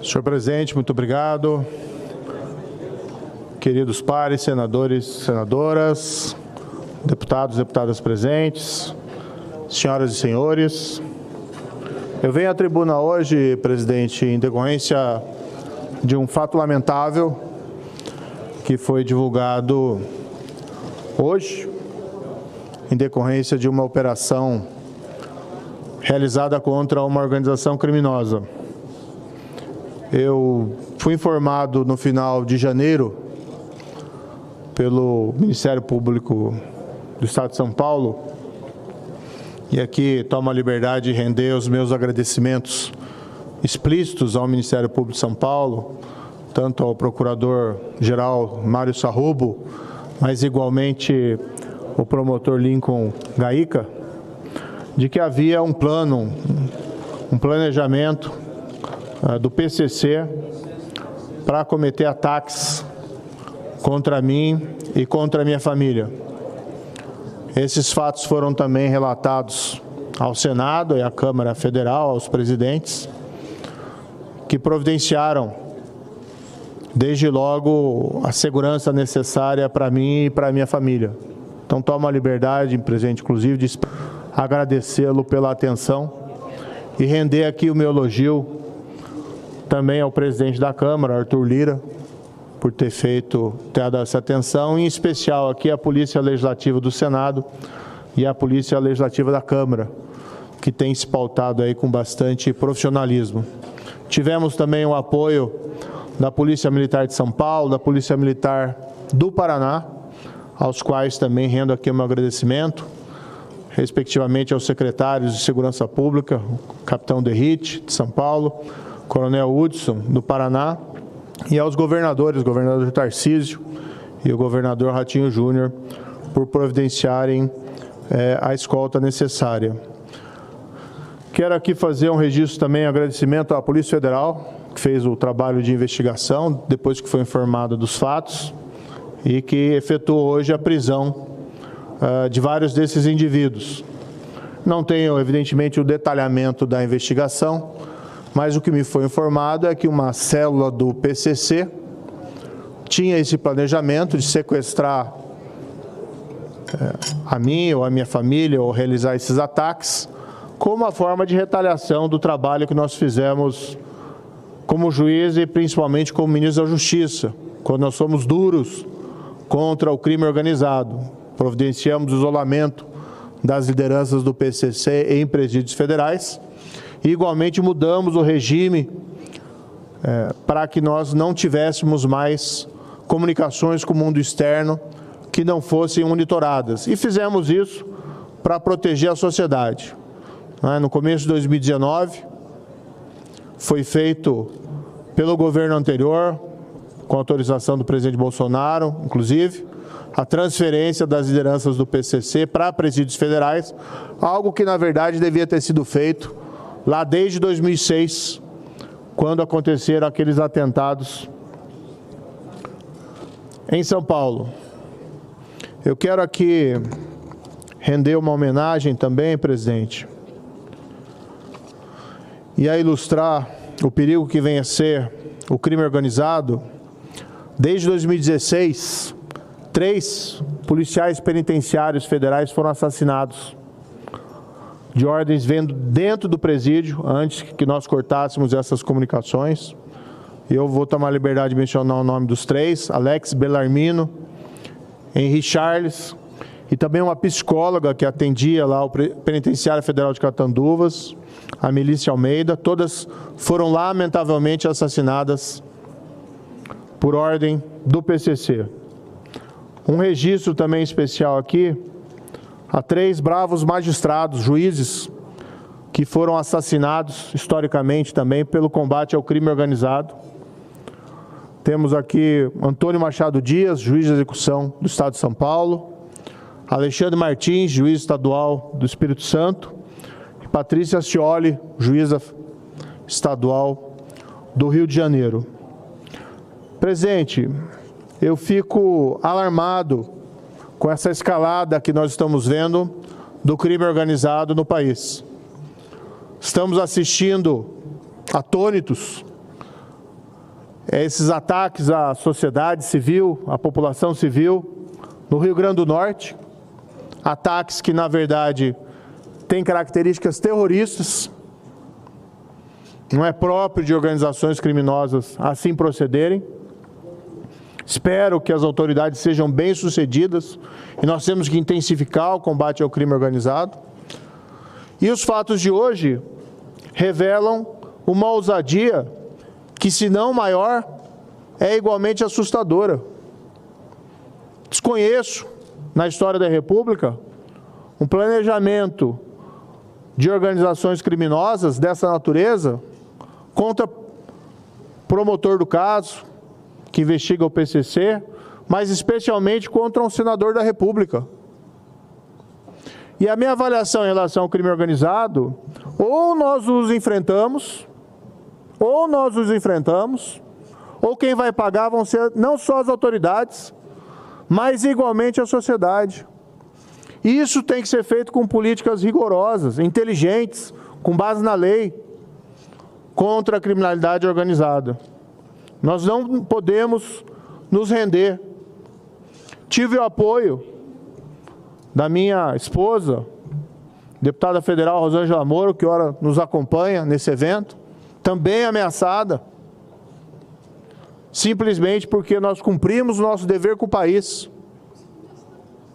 Senhor presidente, muito obrigado. Queridos pares, senadores, senadoras, deputados e deputadas presentes, senhoras e senhores, eu venho à tribuna hoje, presidente, em decorrência de um fato lamentável que foi divulgado hoje, em decorrência de uma operação realizada contra uma organização criminosa. Eu fui informado no final de janeiro pelo Ministério Público do Estado de São Paulo, e aqui tomo a liberdade de render os meus agradecimentos explícitos ao Ministério Público de São Paulo, tanto ao Procurador-Geral Mário Sarrubo, mas igualmente o promotor Lincoln Gaíca, de que havia um plano, um planejamento do PCC para cometer ataques contra mim e contra a minha família. Esses fatos foram também relatados ao Senado e à Câmara Federal, aos presidentes, que providenciaram, desde logo, a segurança necessária para mim e para a minha família. Então, tomo a liberdade, presidente, inclusive, de agradecê-lo pela atenção e render aqui o meu elogio também ao presidente da Câmara, Arthur Lira, por ter dado essa atenção, em especial aqui a Polícia Legislativa do Senado e a Polícia Legislativa da Câmara, que tem se pautado aí com bastante profissionalismo. Tivemos também o apoio da Polícia Militar de São Paulo, da Polícia Militar do Paraná, aos quais também rendo aqui o meu agradecimento, respectivamente aos secretários de Segurança Pública, o Capitão Derrite, de São Paulo, Coronel Hudson, do Paraná, e aos governadores, o governador Tarcísio e o governador Ratinho Júnior, por providenciarem a escolta necessária. Quero aqui fazer um registro também, agradecimento à Polícia Federal, que fez o trabalho de investigação, depois que foi informada dos fatos, e que efetuou hoje a prisão de vários desses indivíduos. Não tenho, evidentemente, o detalhamento da investigação, mas o que me foi informado é que uma célula do PCC tinha esse planejamento de sequestrar a mim ou a minha família ou realizar esses ataques como uma forma de retaliação do trabalho que nós fizemos como juiz e principalmente como ministro da Justiça, quando nós somos duros contra o crime organizado. Providenciamos o isolamento das lideranças do PCC em presídios federais e igualmente mudamos o regime para que nós não tivéssemos mais comunicações com o mundo externo que não fossem monitoradas. E fizemos isso para proteger a sociedade. No começo de 2019, foi feito pelo governo anterior, com autorização do presidente Bolsonaro, inclusive, a transferência das lideranças do PCC para presídios federais, algo que, na verdade, devia ter sido feito lá desde 2006, quando aconteceram aqueles atentados em São Paulo. Eu quero aqui render uma homenagem também, presidente, e a ilustrar o perigo que vem a ser o crime organizado. Desde 2016, 3 policiais penitenciários federais foram assassinados de ordens vindo dentro do presídio, antes que nós cortássemos essas comunicações. Eu vou tomar a liberdade de mencionar o nome dos 3, Alex Bellarmino, Henri Charles, e também uma psicóloga que atendia lá o Penitenciário Federal de Catanduvas, a Melícia Almeida. Todas foram lamentavelmente assassinadas por ordem do PCC. Um registro também especial aqui a 3 bravos magistrados, juízes, que foram assassinados historicamente também pelo combate ao crime organizado. Temos aqui Antônio Machado Dias, juiz de execução do Estado de São Paulo, Alexandre Martins, juiz estadual do Espírito Santo, e Patrícia Scioli, juíza estadual do Rio de Janeiro. Presidente, eu fico alarmado com essa escalada que nós estamos vendo do crime organizado no país. Estamos assistindo atônitos esses ataques à sociedade civil, à população civil, no Rio Grande do Norte, ataques que, na verdade, têm características terroristas, não é próprio de organizações criminosas assim procederem. Espero que as autoridades sejam bem-sucedidas e nós temos que intensificar o combate ao crime organizado. E os fatos de hoje revelam uma ousadia que, se não maior, é igualmente assustadora. Desconheço, na história da República, um planejamento de organizações criminosas dessa natureza contra promotor do caso, que investiga o PCC, mas especialmente contra um senador da República. E a minha avaliação em relação ao crime organizado, ou nós os enfrentamos, ou quem vai pagar vão ser não só as autoridades, mas igualmente a sociedade. E isso tem que ser feito com políticas rigorosas, inteligentes, com base na lei, contra a criminalidade organizada. Nós não podemos nos render. Tive o apoio da minha esposa, deputada federal Rosângela Moro, que ora nos acompanha nesse evento, também ameaçada, simplesmente porque nós cumprimos o nosso dever com o país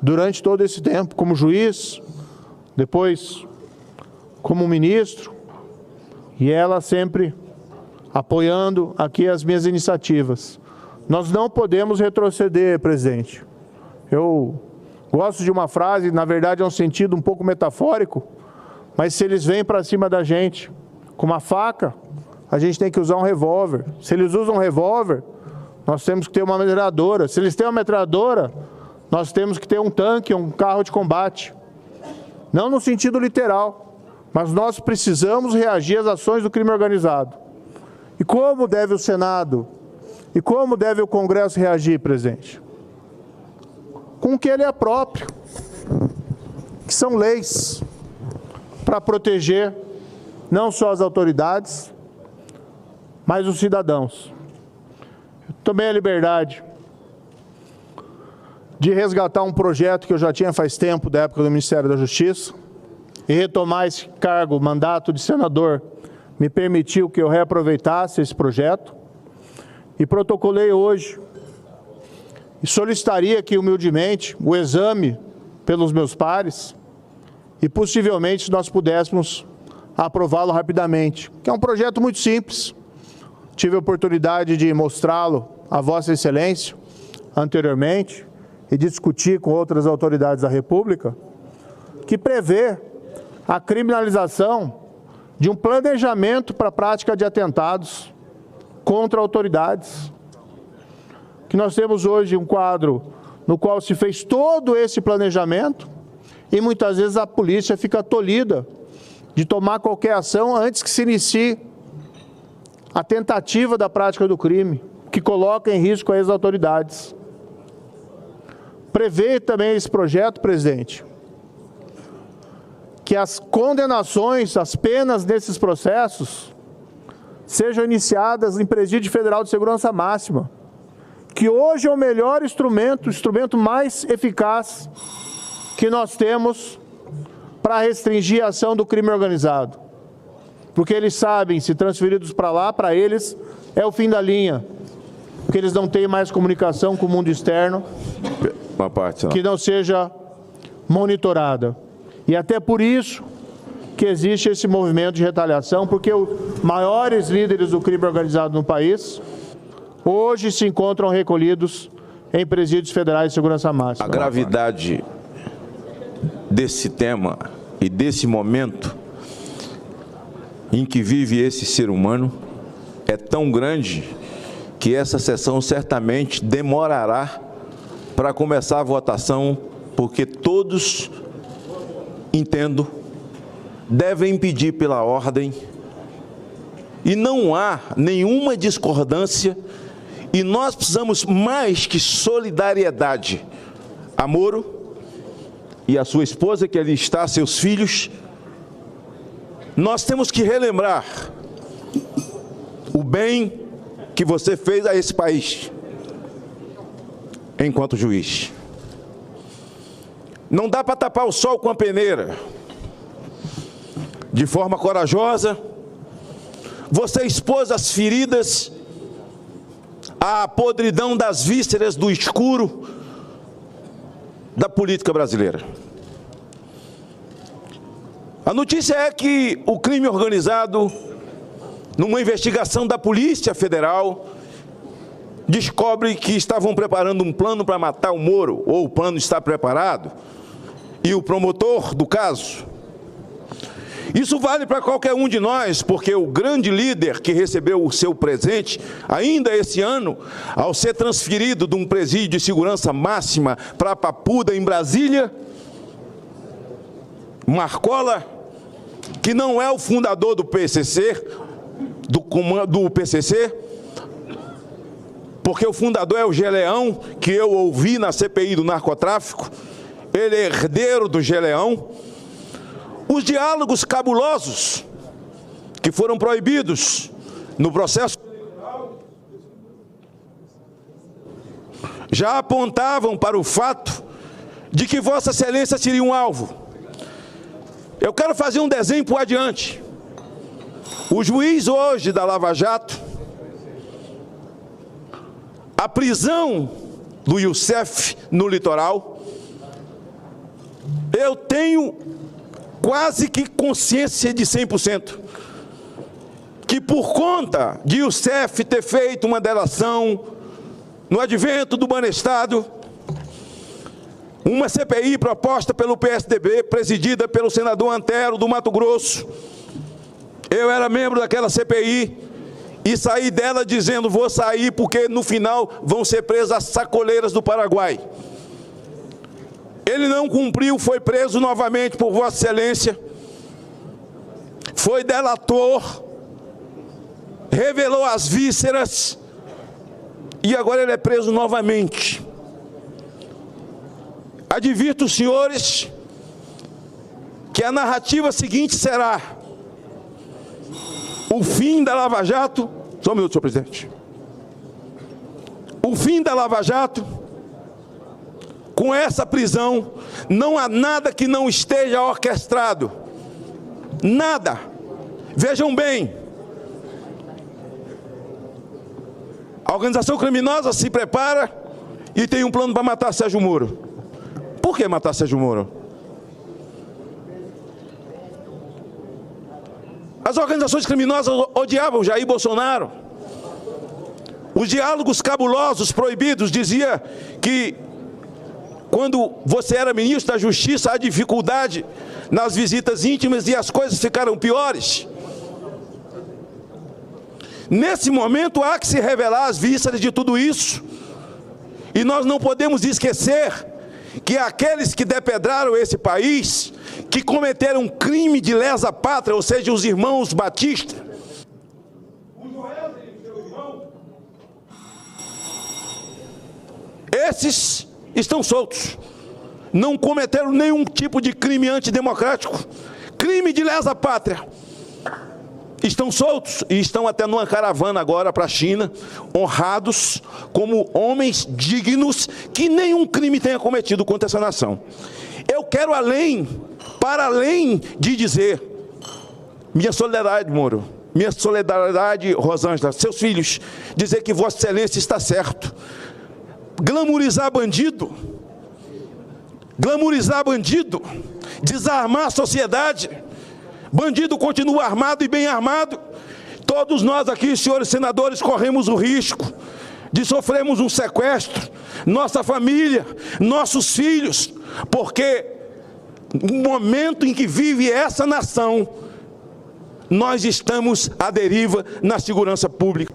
durante todo esse tempo, como juiz, depois como ministro, e ela sempre apoiando aqui as minhas iniciativas. Nós não podemos retroceder, presidente. Eu gosto de uma frase, na verdade é um sentido um pouco metafórico, mas se eles vêm para cima da gente com uma faca, a gente tem que usar um revólver. Se eles usam um revólver, nós temos que ter uma metralhadora. Se eles têm uma metralhadora, nós temos que ter um tanque, um carro de combate. Não no sentido literal, mas nós precisamos reagir às ações do crime organizado. E como deve o Senado e como deve o Congresso reagir, presidente? Com o que ele é próprio, que são leis para proteger não só as autoridades, mas os cidadãos. Eu tomei a liberdade de resgatar um projeto que eu já tinha faz tempo, da época do Ministério da Justiça, e retomar esse cargo, mandato de senador, me permitiu que eu reaproveitasse esse projeto, e protocolei hoje, e solicitaria aqui humildemente o exame pelos meus pares, e possivelmente nós pudéssemos aprová-lo rapidamente, que é um projeto muito simples. Tive a oportunidade de mostrá-lo a Vossa Excelência anteriormente, e discutir com outras autoridades da República, que prevê a criminalização de um planejamento para a prática de atentados contra autoridades. Que nós temos hoje um quadro no qual se fez todo esse planejamento e muitas vezes a polícia fica tolhida de tomar qualquer ação antes que se inicie a tentativa da prática do crime, que coloca em risco as autoridades. Prevê também esse projeto, presidente, que as condenações, as penas desses processos sejam iniciadas em Presídio Federal de Segurança Máxima, que hoje é o melhor instrumento, o instrumento mais eficaz que nós temos para restringir a ação do crime organizado. Porque eles sabem, se transferidos para lá, para eles é o fim da linha, porque eles não têm mais comunicação com o mundo externo, que não seja monitorada. E até por isso que existe esse movimento de retaliação, porque os maiores líderes do crime organizado no país hoje se encontram recolhidos em presídios federais de segurança máxima. A gravidade desse tema e desse momento em que vive esse ser humano é tão grande que essa sessão certamente demorará para começar a votação, porque todos, entendo, devem pedir pela ordem e não há nenhuma discordância, e nós precisamos mais que solidariedade a Moro e a sua esposa, que ali está, seus filhos. Nós temos que relembrar o bem que você fez a esse país enquanto juiz. Não dá para tapar o sol com a peneira. De forma corajosa, você expôs as feridas, a podridão das vísceras do escuro da política brasileira. A notícia é que o crime organizado, numa investigação da Polícia Federal, descobre que estavam preparando um plano para matar o Moro, ou o plano está preparado, e o promotor do caso. Isso vale para qualquer um de nós, porque o grande líder que recebeu o seu presente, ainda esse ano, ao ser transferido de um presídio de segurança máxima para Papuda, em Brasília, Marcola, que não é o fundador do PCC, do PCC, porque o fundador é o Geleão, que eu ouvi na CPI do narcotráfico, ele é herdeiro do Geleão. Os diálogos cabulosos que foram proibidos no processo eleitoral já apontavam para o fato de que Vossa Excelência seria um alvo. Eu quero fazer um desenho por adiante. O juiz hoje da Lava Jato, a prisão do Youssef no litoral, eu tenho quase que consciência de 100%, que por conta de Youssef ter feito uma delação no advento do Banestado, uma CPI proposta pelo PSDB, presidida pelo senador Antero do Mato Grosso, eu era membro daquela CPI e saí dela dizendo, vou sair porque no final vão ser presas as sacoleiras do Paraguai. Ele não cumpriu, foi preso novamente por Vossa Excelência, foi delator, revelou as vísceras e agora ele é preso novamente. Advirto os senhores que a narrativa seguinte será o fim da Lava Jato. Só um minuto, senhor presidente. O fim da Lava Jato. Com essa prisão, não há nada que não esteja orquestrado. Nada. Vejam bem. A organização criminosa se prepara e tem um plano para matar Sérgio Moro. Por que matar Sérgio Moro? As organizações criminosas odiavam Jair Bolsonaro. Os diálogos cabulosos proibidos dizia que quando você era ministro da Justiça, há dificuldade nas visitas íntimas e as coisas ficaram piores. Nesse momento, há que se revelar as vísceras de tudo isso. E nós não podemos esquecer que aqueles que depedraram esse país, que cometeram um crime de lesa pátria, ou seja, os irmãos Batista, esses estão soltos, não cometeram nenhum tipo de crime antidemocrático, crime de lesa pátria, estão soltos e estão até numa caravana agora para a China, honrados como homens dignos que nenhum crime tenha cometido contra essa nação. Eu quero para além de dizer, minha solidariedade, Moro, minha solidariedade, Rosângela, seus filhos, dizer que Vossa Excelência está certo. Glamorizar bandido, desarmar a sociedade. Bandido continua armado e bem armado. Todos nós aqui, senhores senadores, corremos o risco de sofrermos um sequestro, nossa família, nossos filhos, porque no momento em que vive essa nação, nós estamos à deriva na segurança pública.